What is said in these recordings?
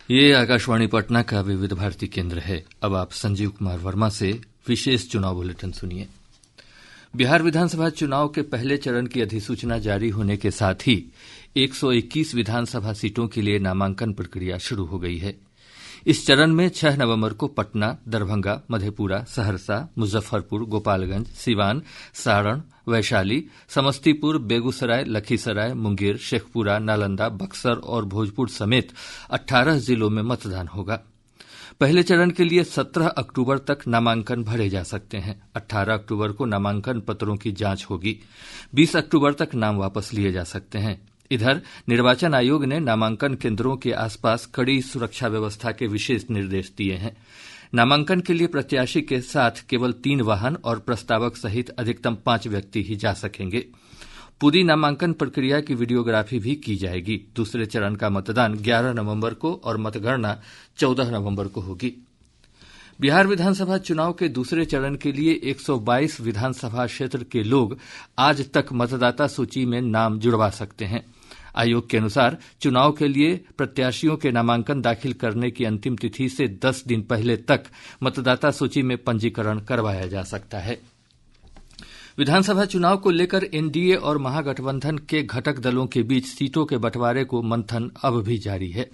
ये आकाशवाणी पटना का विविध भारती केंद्र है। अब आप संजीव कुमार वर्मा से विशेष चुनाव बुलेटिन सुनिए। बिहार विधानसभा चुनाव के पहले चरण की अधिसूचना जारी होने के साथ ही 121 विधानसभा सीटों के लिए नामांकन प्रक्रिया शुरू हो गई है। इस चरण में 6 नवंबर को पटना, दरभंगा, मधेपुरा, सहरसा, मुजफ्फरपुर, गोपालगंज, सिवान, सारण, वैशाली, समस्तीपुर, बेगूसराय, लखीसराय, मुंगेर, शेखपुरा, नालंदा, बक्सर और भोजपुर समेत 18 जिलों में मतदान होगा। पहले चरण के लिए 17 अक्टूबर तक नामांकन भरे जा सकते हैं। 18 अक्टूबर को नामांकन पत्रों की जांच होगी। 20 अक्टूबर तक नाम वापस लिए जा सकते हैं। इधर निर्वाचन आयोग ने नामांकन केंद्रों के आसपास कड़ी सुरक्षा व्यवस्था के विशेष निर्देश दिए हैं। नामांकन के लिए प्रत्याशी के साथ केवल 3 वाहन और प्रस्तावक सहित अधिकतम 5 व्यक्ति ही जा सकेंगे। पूरी नामांकन प्रक्रिया की वीडियोग्राफी भी की जाएगी। दूसरे चरण का मतदान 11 नवंबर को और मतगणना 14 नवंबर को होगी। बिहार विधानसभा चुनाव के दूसरे चरण के लिए 122 विधानसभा क्षेत्र के लोग आज तक मतदाता सूची में नाम जुड़वा सकते हैं। आयोग के अनुसार चुनाव के लिए प्रत्याशियों के नामांकन दाखिल करने की अंतिम तिथि से 10 दिन पहले तक मतदाता सूची में पंजीकरण करवाया जा सकता है। विधानसभा चुनाव को लेकर एनडीए और महागठबंधन के घटक दलों के बीच सीटों के बंटवारे को मंथन अब भी जारी है।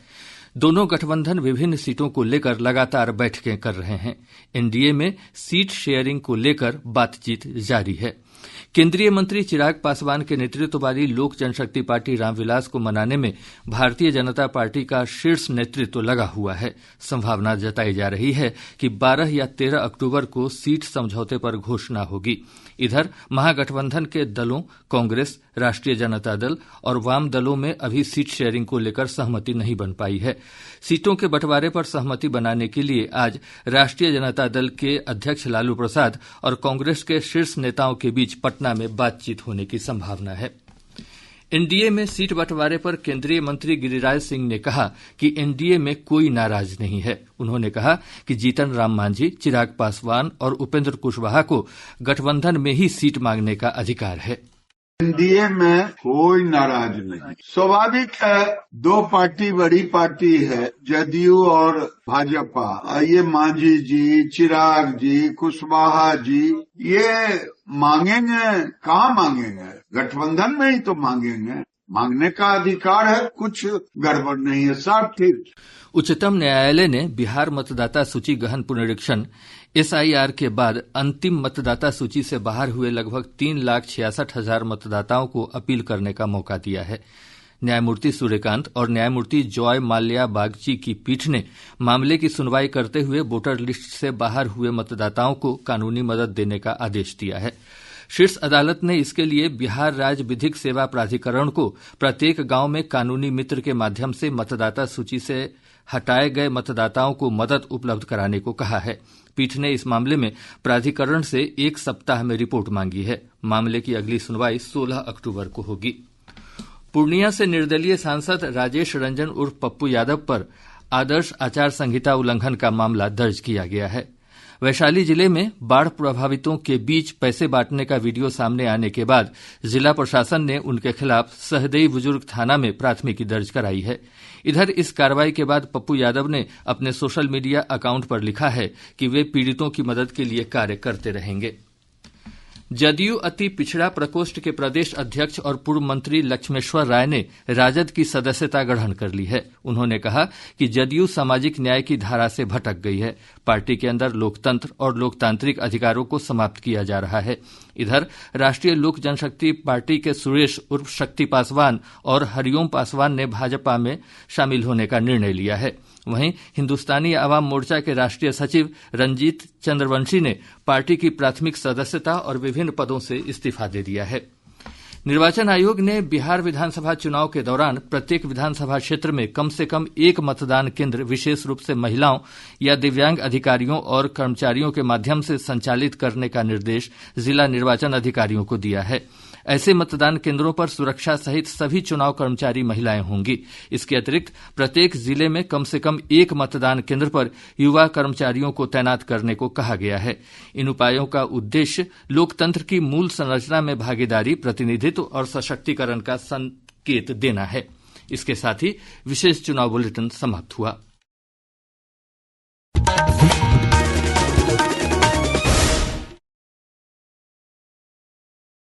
दोनों गठबंधन विभिन्न सीटों को लेकर लगातार बैठकें कर रहे हैं। एनडीए में सीट शेयरिंग को लेकर बातचीत जारी है। केंद्रीय मंत्री चिराग पासवान के नेतृत्व वाली लोक जनशक्ति पार्टी रामविलास को मनाने में भारतीय जनता पार्टी का शीर्ष नेतृत्व लगा हुआ है। संभावना जताई जा रही है कि 12 या 13 अक्टूबर को सीट समझौते पर घोषणा होगी। इधर महागठबंधन के दलों कांग्रेस, राष्ट्रीय जनता दल और वाम दलों में अभी सीट शेयरिंग को लेकर सहमति नहीं बन पाई है। सीटों के बंटवारे पर सहमति बनाने के लिए आज राष्ट्रीय जनता दल के अध्यक्ष लालू प्रसाद और कांग्रेस के शीर्ष नेताओं के बीच पटना में बातचीत होने की संभावना है। एनडीए में सीट बंटवारे पर केंद्रीय मंत्री गिरिराज सिंह ने कहा कि एनडीए में कोई नाराज नहीं है। उन्होंने कहा कि जीतन राम मांझी, चिराग पासवान और उपेंद्र कुशवाहा को गठबंधन में ही सीट मांगने का अधिकार है। एनडीए में कोई नाराज नहीं। स्वाभाविक है, 2 पार्टी बड़ी पार्टी है, जदयू और भाजपा। ये मांझी जी, चिराग जी, कुशवाहा जी ये मांगेंगे, कहाँ मांगेंगे? गठबंधन में ही तो मांगेंगे। मांगने का अधिकार है, कुछ गड़बड़ नहीं है, सब ठीक। उच्चतम न्यायालय ने बिहार मतदाता सूची गहन पुनरीक्षण एसआईआर के बाद अंतिम मतदाता सूची से बाहर हुए लगभग 3,66,000 मतदाताओं को अपील करने का मौका दिया है। न्यायमूर्ति सूर्यकांत और न्यायमूर्ति जॉय माल्या बागची की पीठ ने मामले की सुनवाई करते हुए वोटर लिस्ट से बाहर हुए मतदाताओं को कानूनी मदद देने का आदेश दिया है। शीर्ष अदालत ने इसके लिए बिहार राज्य विधिक सेवा प्राधिकरण को प्रत्येक गांव में कानूनी मित्र के माध्यम से मतदाता सूची से हटाए गए मतदाताओं को मदद उपलब्ध कराने को कहा है। पीठ ने इस मामले में प्राधिकरण से 1 सप्ताह में रिपोर्ट मांगी है। मामले की अगली सुनवाई 16 अक्टूबर को होगी। पूर्णिया से निर्दलीय सांसद राजेश रंजन उर्फ पप्पू यादव पर आदर्श आचार संहिता उल्लंघन का मामला दर्ज किया गया है। वैशाली जिले में बाढ़ प्रभावितों के बीच पैसे बांटने का वीडियो सामने आने के बाद जिला प्रशासन ने उनके खिलाफ सहदेई बुजुर्ग थाना में प्राथमिकी दर्ज कराई है। इधर इस कार्रवाई के बाद पप्पू यादव ने अपने सोशल मीडिया अकाउंट पर लिखा है कि वे पीड़ितों की मदद के लिए कार्य करते रहेंगे। जदयू अति पिछड़ा प्रकोष्ठ के प्रदेश अध्यक्ष और पूर्व मंत्री लक्ष्मेश्वर राय ने राजद की सदस्यता ग्रहण कर ली है। उन्होंने कहा कि जदयू सामाजिक न्याय की धारा से भटक गई है। पार्टी के अंदर लोकतंत्र और लोकतांत्रिक अधिकारों को समाप्त किया जा रहा है। इधर राष्ट्रीय लोक जनशक्ति पार्टी के सुरेश उर्फ शक्ति पासवान और हरिओम पासवान ने भाजपा में शामिल होने का निर्णय लिया है। वहीं हिंदुस्तानी आवाम मोर्चा के राष्ट्रीय सचिव रंजीत चंद्रवंशी ने पार्टी की प्राथमिक सदस्यता और विभिन्न पदों से इस्तीफा दे दिया है। निर्वाचन आयोग ने बिहार विधानसभा चुनाव के दौरान प्रत्येक विधानसभा क्षेत्र में कम से कम 1 मतदान केंद्र विशेष रूप से महिलाओं या दिव्यांग अधिकारियों और कर्मचारियों के माध्यम से संचालित करने का निर्देश जिला निर्वाचन अधिकारियों को दिया है। ऐसे मतदान केंद्रों पर सुरक्षा सहित सभी चुनाव कर्मचारी महिलाएं होंगी। इसके अतिरिक्त प्रत्येक जिले में कम से कम 1 मतदान केंद्र पर युवा कर्मचारियों को तैनात करने को कहा गया है। इन उपायों का उद्देश्य लोकतंत्र की मूल संरचना में भागीदारी, प्रतिनिधित्व और सशक्तिकरण का संकेत देना है। इसके साथ ही विशेष चुनाव बुलेटिन समाप्त हुआ।